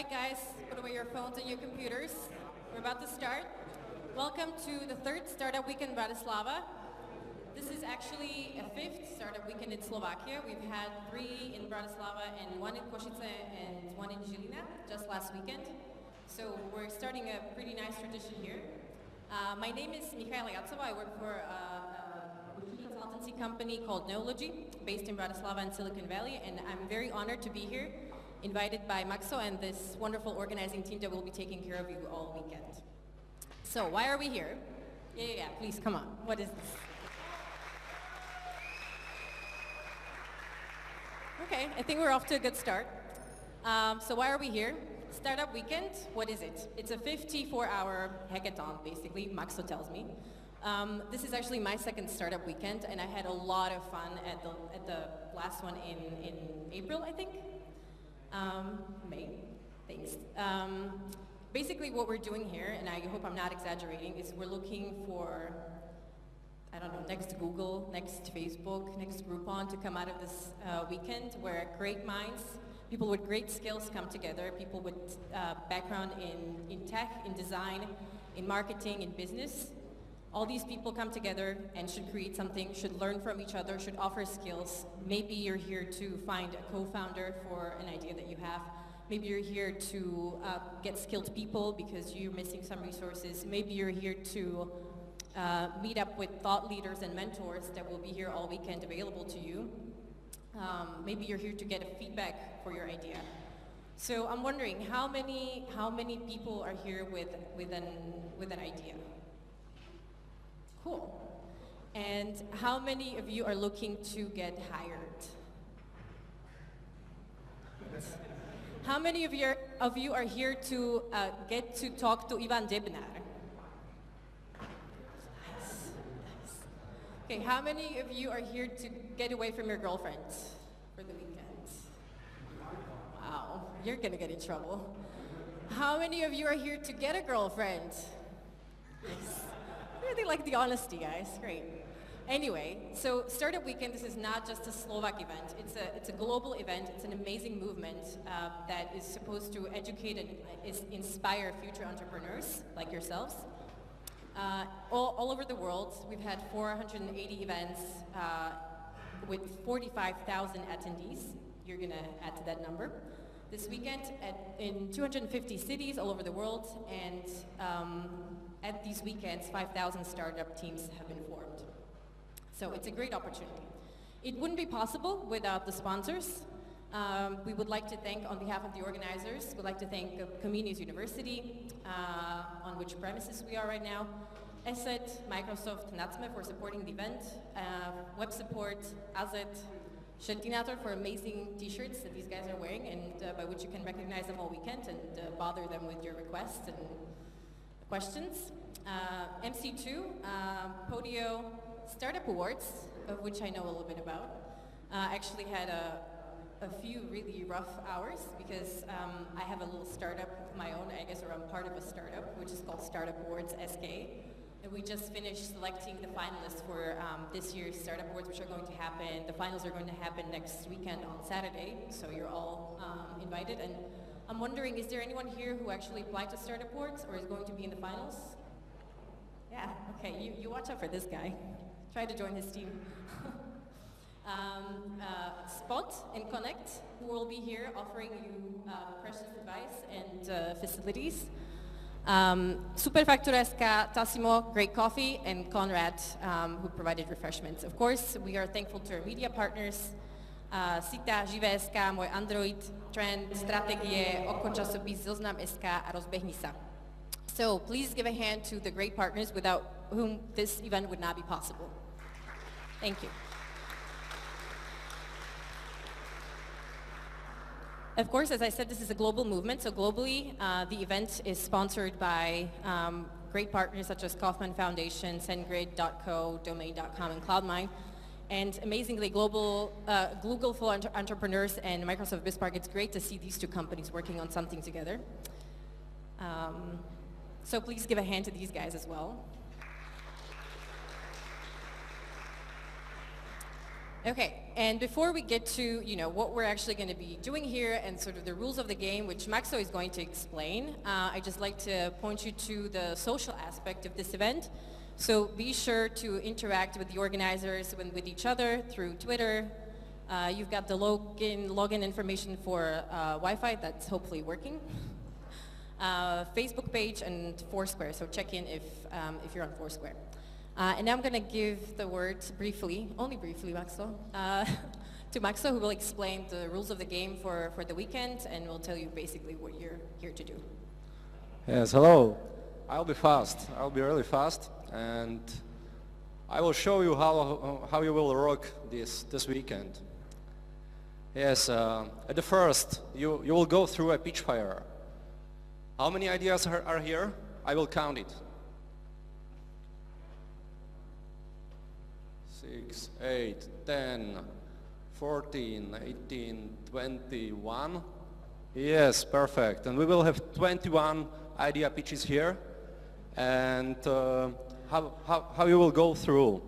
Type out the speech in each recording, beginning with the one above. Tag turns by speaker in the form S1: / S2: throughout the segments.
S1: right, guys, put away your phones and your computers. We're about to start. Welcome to the third Startup Weekend in Bratislava. This is actually a fifth Startup Weekend in Slovakia. We've had 3 in Bratislava and 1 in Košice and 1 in Žilina just last weekend. So we're starting a pretty nice tradition here. My name is Miška and Maxo. I work for a consultancy company called Neology, based in Bratislava and Silicon Valley, and I'm very honored to be here, invited by Maxo and this wonderful organizing team that will be taking care of you all weekend. So why are we here? Yeah, please, come on. What is this? Okay, I think we're off to a good start. So why are we here? Startup Weekend, what is it? It's a 54-hour hackathon, basically, Maxo tells me. This is actually my second Startup Weekend, and I had a lot of fun at the last one in April, I think. May, thanks. Basically what we're doing here, and I hope I'm not exaggerating, is we're looking for, I don't know, next Google, next Facebook, next Groupon to come out of this weekend where great minds, people with great skills come together, people with background in tech, in design, in marketing, in business. All these people come together and should create something, should learn from each other, should offer skills. Maybe you're here to find a co-founder for an idea that you have. Maybe you're here to get skilled people because you're missing some resources. Maybe you're here to meet up with thought leaders and mentors that will be here all weekend available to you. Maybe you're here to get a feedback for your idea. So I'm wondering, how many people are here with an idea? Cool. And how many of you are looking to get hired? How many of you are here to get to talk to Ivan Debnar? Nice. Okay, how many of you are here to get away from your girlfriend for the weekend? Wow, you're gonna get in trouble. How many of you are here to get a girlfriend? Nice. I really like the honesty, guys. Great. Anyway, so Startup Weekend, this is not just a Slovak event. It's a global event. It's an amazing movement that is supposed to educate and inspire future entrepreneurs like yourselves. All over the world, we've had 480 events with 45,000 attendees. You're going to add to that number. This weekend in 250 cities all over the world, and at these weekends, 5,000 startup teams have been formed. So it's a great opportunity. It wouldn't be possible without the sponsors. We would like to thank, on behalf of the organizers, we'd like to thank Comenius University, on which premises we are right now, ESET, Microsoft, Natsme for supporting the event, Web Support, Azet, Sheltinator for amazing t-shirts that these guys are wearing, and by which you can recognize them all weekend and bother them with your requests and questions. MC2, Podio, Startup Awards, of which I know a little bit about. Actually had a few really rough hours because I have a little startup of my own, I guess, or I'm part of a startup, which is called Startup Awards SK. And we just finished selecting the finalists for this year's Startup Awards, which are going to happen. The finals are going to happen next weekend on Saturday, so you're all invited. And I'm wondering, is there anyone here who actually applied to Startup Awards or is going to be in the finals? Yeah, okay, you watch out for this guy. Try to join his team. Spot and Connect, who will be here offering you precious advice and facilities. Superfactura.sk, Tassimo, great coffee, and Conrad, who provided refreshments. Of course, we are thankful to our media partners, Sita, Živé.sk, Môj Android, Trend, Stratégie, Oko časopis, Zoznam.sk a Rozbehni sa. So please give a hand to the great partners without whom this event would not be possible. Thank you. Of course, as I said, this is a global movement, so globally the event is sponsored by great partners such as Kaufman Foundation, SendGrid.co, Domain.com, and CloudMine. And amazingly, Google for Entrepreneurs and Microsoft BizSpark, it's great to see these two companies working on something together. So please give a hand to these guys as well. Okay, and before we get to, what we're actually going to be doing here and sort of the rules of the game, which Maxo is going to explain, I'd just like to point you to the social aspect of this event. So be sure to interact with the organizers and with each other through Twitter. You've got the login information for Wi-Fi that's hopefully working. Facebook page and Foursquare, so check in if you're on Foursquare. And now I'm going to give the word briefly, only briefly, Maxo, to Maxo, who will explain the rules of the game for the weekend and will tell you basically what you're here to do.
S2: Yes, hello. I'll be fast. I'll be really fast, and I will show you how you will rock this weekend. Yes, at the first, you will go through a pitch fire. How many ideas are here? I will count it. 6, 8, 10, 14, 18, 21. Yes, perfect. And we will have 21 idea pitches here. And how you will go through?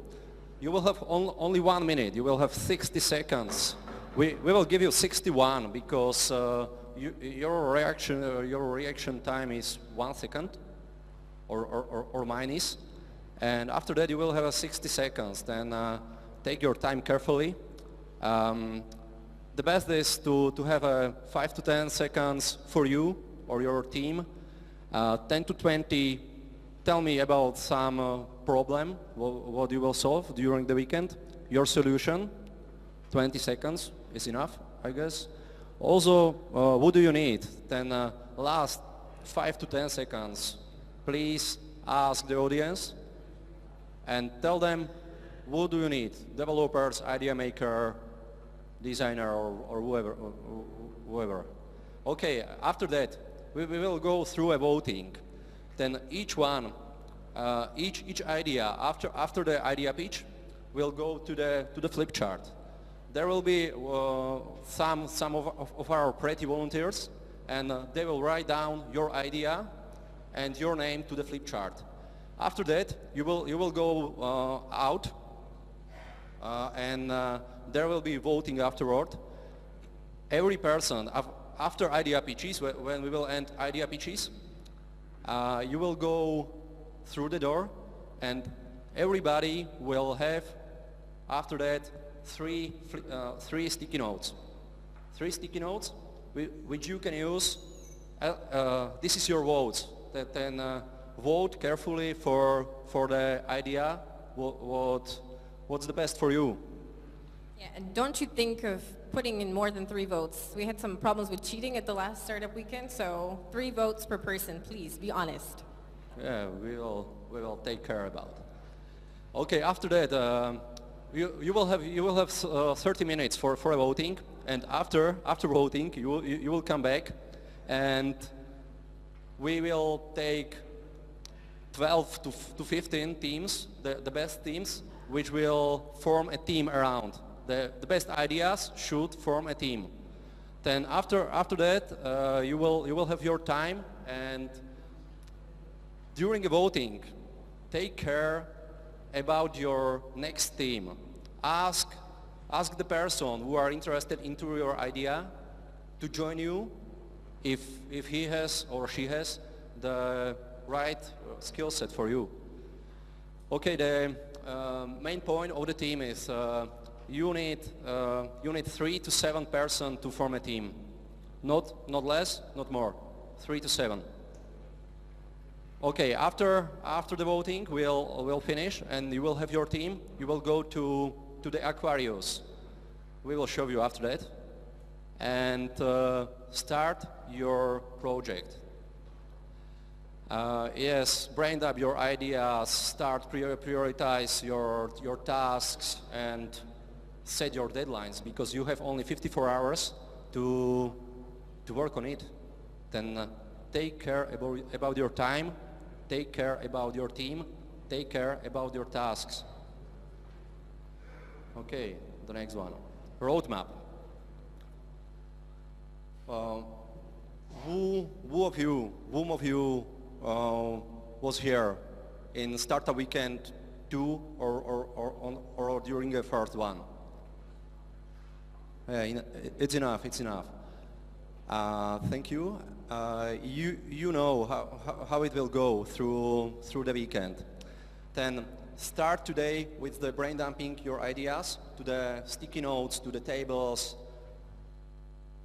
S2: You will have only 1 minute. You will have 60 seconds. We will give you 61 because your reaction time is 1 second or minus. And after that you will have 60 seconds. Then take your time carefully. The best is to have 5 to 10 seconds for you or your team. 10 to 20, tell me about some problem, what you will solve during the weekend. Your solution, 20 seconds is enough, I guess. Also, what do you need? Then last 5 to 10 seconds, please ask the audience and tell them what do you need, developers, idea maker, designer, or whoever. Okay, after that we will go through a voting. Then each idea after the idea pitch will go to the flip chart. There will be some of our pretty volunteers, and they will write down your idea and your name to the flip chart. After that, you will go out, and there will be voting afterward. Every person, after idea pitches, when we will end idea pitches, you will go through the door, and everybody will have, after that, three sticky notes. 3 sticky notes, which you can use. This is your votes. Then vote carefully for the idea. What's the best for you?
S1: Yeah, and don't you think of putting in more than 3 votes. We had some problems with cheating at the last startup weekend, so 3 votes per person, please, be honest.
S2: Yeah, we will take care about it. Okay, after that, you will have 30 minutes for a voting, and after voting, you will come back, and we will take 12 to 15 teams, the best teams, which will form a team around. The best ideas should form a team. Then after that, you will have your time, and during the voting, take care about your next team. Ask the person who are interested into your idea to join you if he has or she has the right skill set for you. Okay, the main point of the team is you need 3 to 7 person to form a team. Not less, not more. 3 to 7. Okay, after the voting, we'll finish, and you will have your team. You will go to the Aquarius. We will show you after that, and start your project. Yes, brain up your ideas, start prioritize your tasks, and set your deadlines, because you have only 54 hours to work on it. Then take care about your time, take care about your team, take care about your tasks. Okay, the next one. Roadmap. Whom of you was here in Startup Weekend 2 or during the first one? It's enough, it's enough. Thank you. You know how it will go through the weekend. Then start today with the brain dumping your ideas to the sticky notes, to the tables.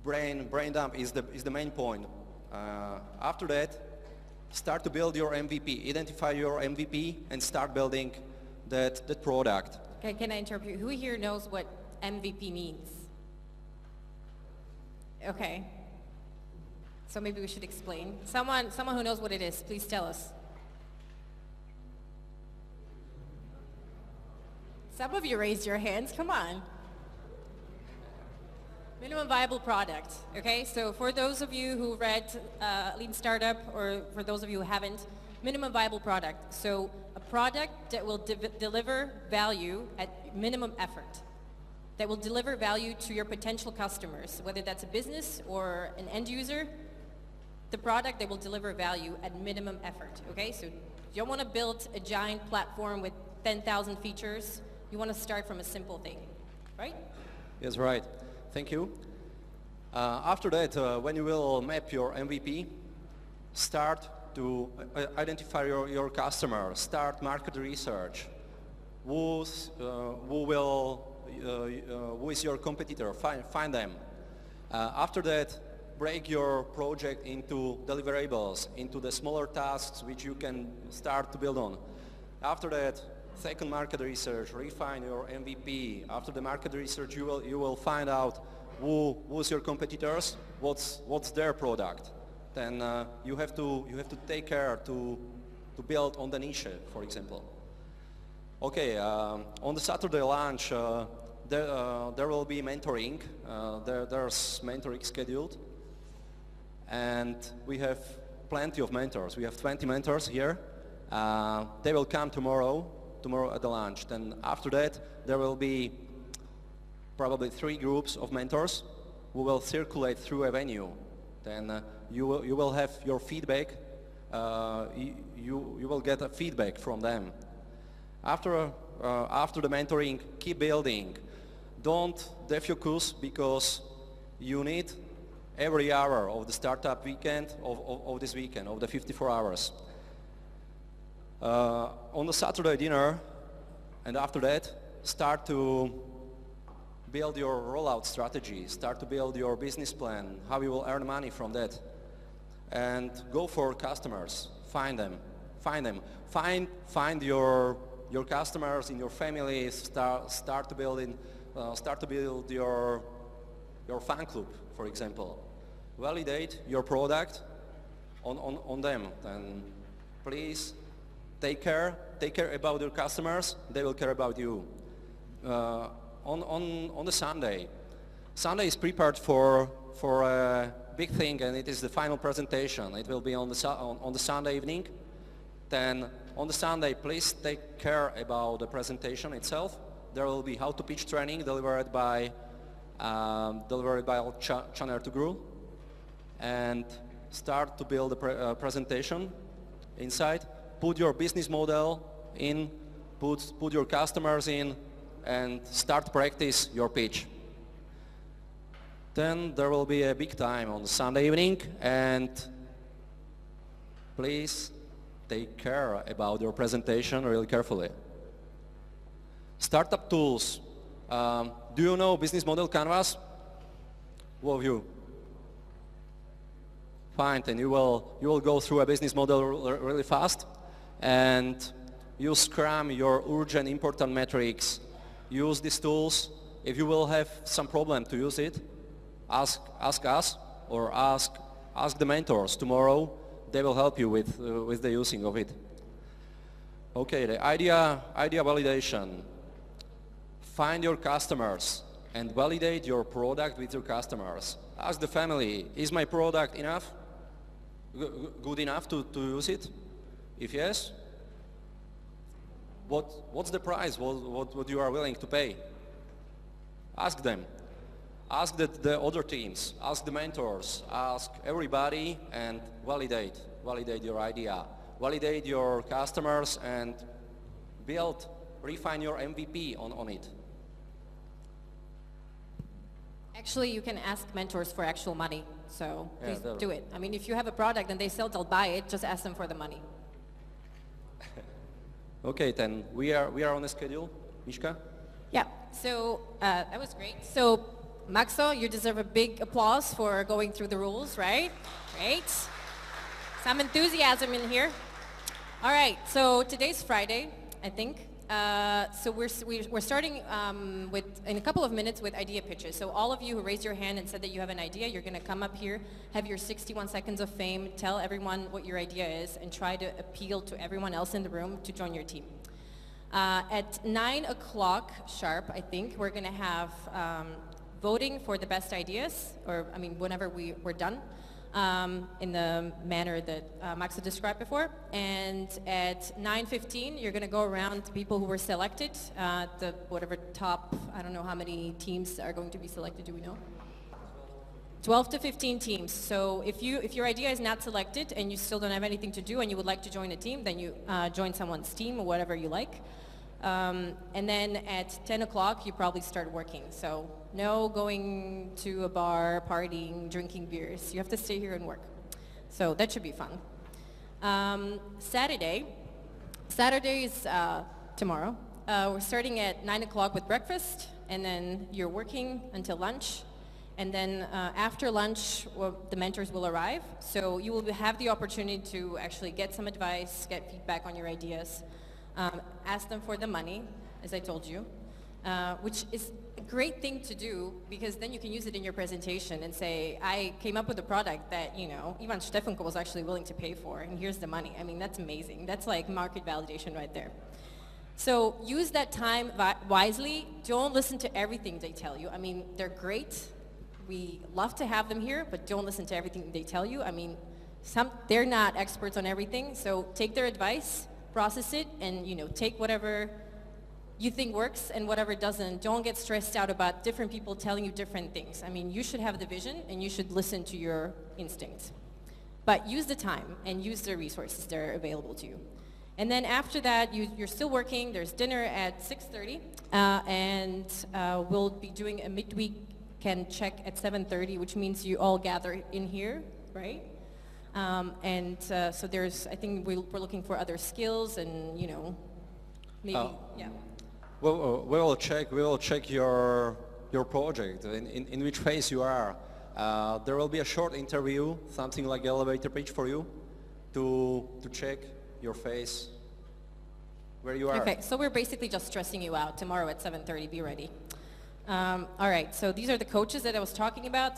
S2: Brain dump is the main point. After that, start to build your MVP. Identify your MVP and start building that product.
S1: Okay, can I interrupt you? Who here knows what MVP means? Okay. So maybe we should explain. Someone who knows what it is, please tell us. Some of you raised your hands, come on. Minimum viable product, okay? So for those of you who read Lean Startup, or for those of you who haven't, minimum viable product. So a product that will deliver value at minimum effort, that will deliver value to your potential customers, whether that's a business or an end user, the product that will deliver value at minimum effort, okay? So you don't want to build a giant platform with 10,000 features. You want to start from a simple thing, right?
S2: Yes, right. Thank you. After that, when you will map your MVP, start to identify your customer, start market research. Who is your competitor? Find them. After that, break your project into deliverables, into the smaller tasks which you can start to build on. After that, second market research, refine your MVP. After the market research, you will find out who's your competitors, what's their product. Then you have to take care to build on the niche, for example. Okay, on the Saturday lunch, there will be mentoring. There's mentoring scheduled, and we have plenty of mentors. We have 20 mentors here. They will come tomorrow at the lunch. Then after that, there will be probably 3 groups of mentors who will circulate through a venue. Then you will have your feedback. You will get a feedback from them. After the mentoring, keep building. Don't defocus, because you need every hour of the startup weekend, of this weekend, of the 54 hours. On the Saturday dinner, and after that, start to build your rollout strategy, start to build your business plan, how you will earn money from that, and go for customers. Find them. Find your customers in your family. Start to build your fan club, for example. Validate your product on them. Then please take care about your customers. They will care about you. On the Sunday is prepared for a big thing, and it is the final presentation. It will be on the Sunday evening. Then on the Sunday, please take care about the presentation itself. There will be how to pitch training delivered by Channer to Gru, and start to build a presentation inside. Put your business model in, put your customers in, and start practice your pitch. Then there will be a big time on Sunday evening, and please take care about your presentation really carefully. Startup tools. Do you know business model canvas? Who of you? Fine, and you will go through a business model really fast, and you scrum your urgent important metrics. Use these tools. If you will have some problem to use it, ask us or ask the mentors tomorrow. They will help you with the using of it. Okay, the idea validation. Find your customers and validate your product with your customers. Ask the family, is my product enough? Good enough to use it? If yes, what's the price? What you are willing to pay? Ask them. Ask the other teams. Ask the mentors. Ask everybody and validate your idea. Validate your customers and refine your MVP on it.
S1: Actually, you can ask mentors for actual money. So
S2: Yeah,
S1: please
S2: that-
S1: do it. I mean, if you have a product and they sell, they'll buy it. Just ask them for the money.
S2: Okay, then we are on a schedule. Miška?
S1: Yeah, so that was great. So Maxo, you deserve a big applause for going through the rules, right? Great. Some enthusiasm in here. All right, so today's Friday, I think. So we're starting in a couple of minutes with idea pitches. So all of you who raised your hand and said that you have an idea, you're going to come up here, have your 61 seconds of fame, tell everyone what your idea is, and try to appeal to everyone else in the room to join your team. At 9 o'clock sharp, I think, we're going to have voting for the best ideas, or I mean, whenever we're done, in the manner that Maxo described before. And at 9:15, you're going to go around the people who were selected, the whatever top, I don't know how many teams are going to be selected, do we know? 12 to 15 teams. So if your idea is not selected and you still don't have anything to do and you would like to join a team, then you join someone's team or whatever you like. And then at 10 o'clock, you probably start working. So no going to a bar, partying, drinking beers. You have to stay here and work. So that should be fun. Saturday is tomorrow. We're starting at 9 o'clock with breakfast, and then you're working until lunch. And then after lunch, the mentors will arrive. So you will have the opportunity to actually get some advice, get feedback on your ideas, ask them for the money, as I told you, which is a great thing to do because then you can use it in your presentation and say, I came up with a product that, Ivan Štefanko was actually willing to pay for, and here's the money. I mean, that's amazing. That's like market validation right there. So use that time wisely. Don't listen to everything they tell you. I mean, they're great. We love to have them here, but don't listen to everything they tell you. I mean, they're not experts on everything, so take their advice, process it, and take whatever you think works and whatever doesn't. Don't get stressed out about different people telling you different things. I mean, you should have the vision and you should listen to your instincts. But use the time and use the resources that are available to you. And then after that, you're still working. There's dinner at 6:30, and we'll be doing a midweek can check at 7:30, which means you all gather in here, right? So I think we're looking for other skills and, maybe, yeah.
S2: Well, we will check your project, in which phase you are. There will be a short interview, something like elevator pitch for you, to check your phase, where you are.
S1: Okay, so we're basically just stressing you out. Tomorrow at 7:30, be ready. All right, so these are the coaches that I was talking about.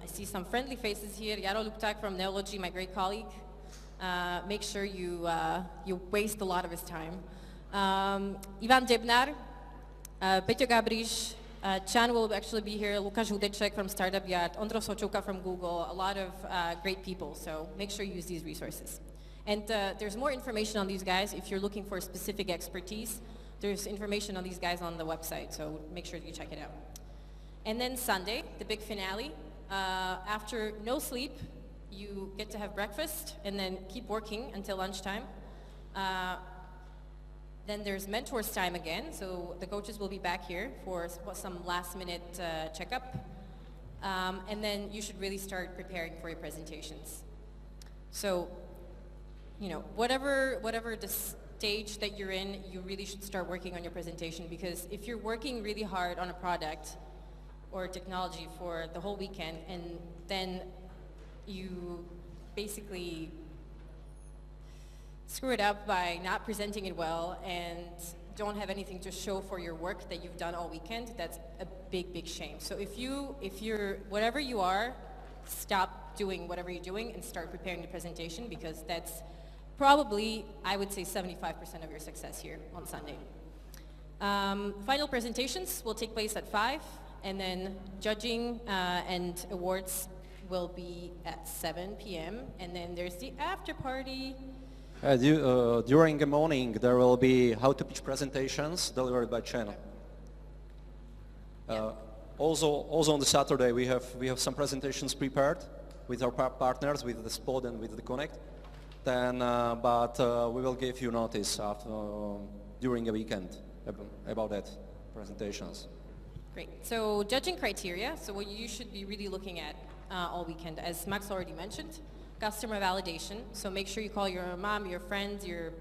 S1: I see some friendly faces here. Jaro Luptak from Neology, my great colleague. Make sure you waste a lot of his time. Ivan Debnar, Peťo Gabriš, Chan will actually be here, Lukáš Hudeček from Startup Yard, Ondro Sočuka from Google, a lot of great people, so make sure you use these resources. And there's more information on these guys if you're looking for specific expertise. There's information on these guys on the website, so make sure you check it out. And then Sunday, the big finale. After no sleep, you get to have breakfast and then keep working until lunchtime. Then there's mentors time again, so the coaches will be back here for some last-minute checkup. And then you should really start preparing for your presentations. So, whatever the stage that you're in, you really should start working on your presentation, because if you're working really hard on a product or technology for the whole weekend and then you basically screw it up by not presenting it well and don't have anything to show for your work that you've done all weekend, that's a big, big shame. So if you're, whatever you are, stop doing whatever you're doing and start preparing the presentation, because that's probably, I would say, 75% of your success here on Sunday. Final presentations will take place at 5, and then judging and awards will be at 7 p.m. And then there's the after party.
S2: During the morning, there will be how to pitch presentations delivered by channel. Also on the Saturday, we have some presentations prepared with our partners, with the Spot and with the Connect. Then, but we will give you notice after, during the weekend about that presentations.
S1: Great. So judging criteria, so what you should be really looking at all weekend, as Max already mentioned, customer validation. So make sure you call your mom, your friends, your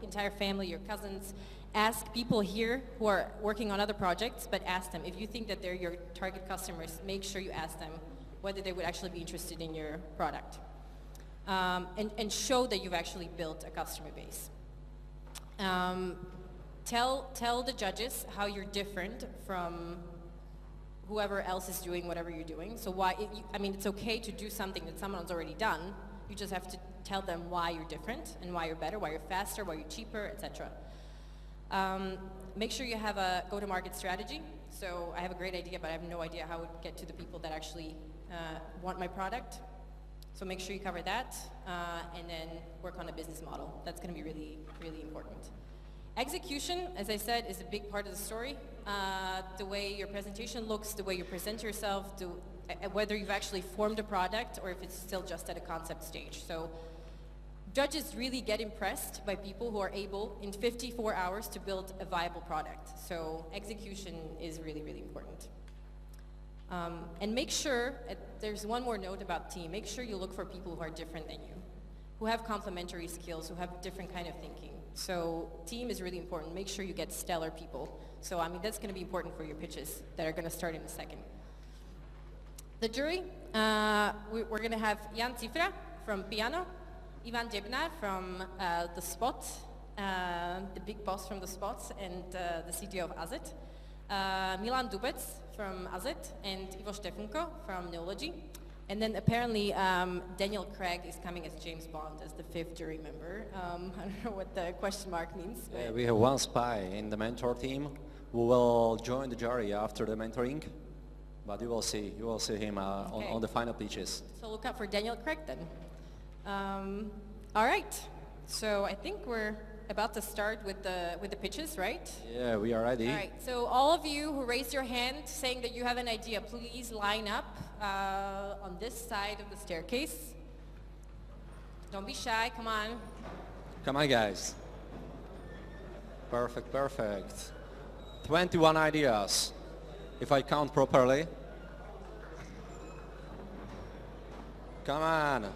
S1: entire family, your cousins. Ask people here who are working on other projects, but ask them, if you think that they're your target customers, make sure you ask them whether they would actually be interested in your product. And show that you've actually built a customer base. Tell the judges how you're different from whoever else is doing whatever you're doing. So it's okay to do something that someone's already done. You just have to tell them why you're different and why you're better, why you're faster, why you're cheaper, etc. Make sure you have a go-to-market strategy. So I have a great idea, but I have no idea how it would get to the people that actually want my product. So make sure you cover that, and then work on a business model. That's going to be really, really important. Execution, as I said, is a big part of the story. The way your presentation looks, the way you present yourself, whether you've actually formed a product or if it's still just at a concept stage. So judges really get impressed by people who are able, in 54 hours, to build a viable product. So execution is really, really important. And make sure, there's one more note about team, make sure you look for people who are different than you, who have complementary skills, who have different kind of thinking. So team is really important. Make sure you get stellar people. So that's going to be important for your pitches that are going to start in a second. The jury, we're going to have Jan Cifra from Piano, Ivan Debnar from The Spot, the big boss from The Spot and the CTO of Azet, Milan Dubec from Azet, and Ivo Stefanko from Neology. And then apparently Daniel Craig is coming as James Bond as the 5th jury member. I don't know what the question mark means.
S2: Yeah, we have one spy in the mentor team who will join the jury after the mentoring, but you will see him on the final pitches.
S1: So look out for Daniel Craig then. All right, so I think we're about to start with the pitches, right?
S2: Yeah, we are ready.
S1: All right, so all of you who raised your hand saying that you have an idea, please line up on this side of the staircase. Don't be shy, come on.
S2: Come on, guys. Perfect, perfect. 21 ideas, if I count properly. Come on.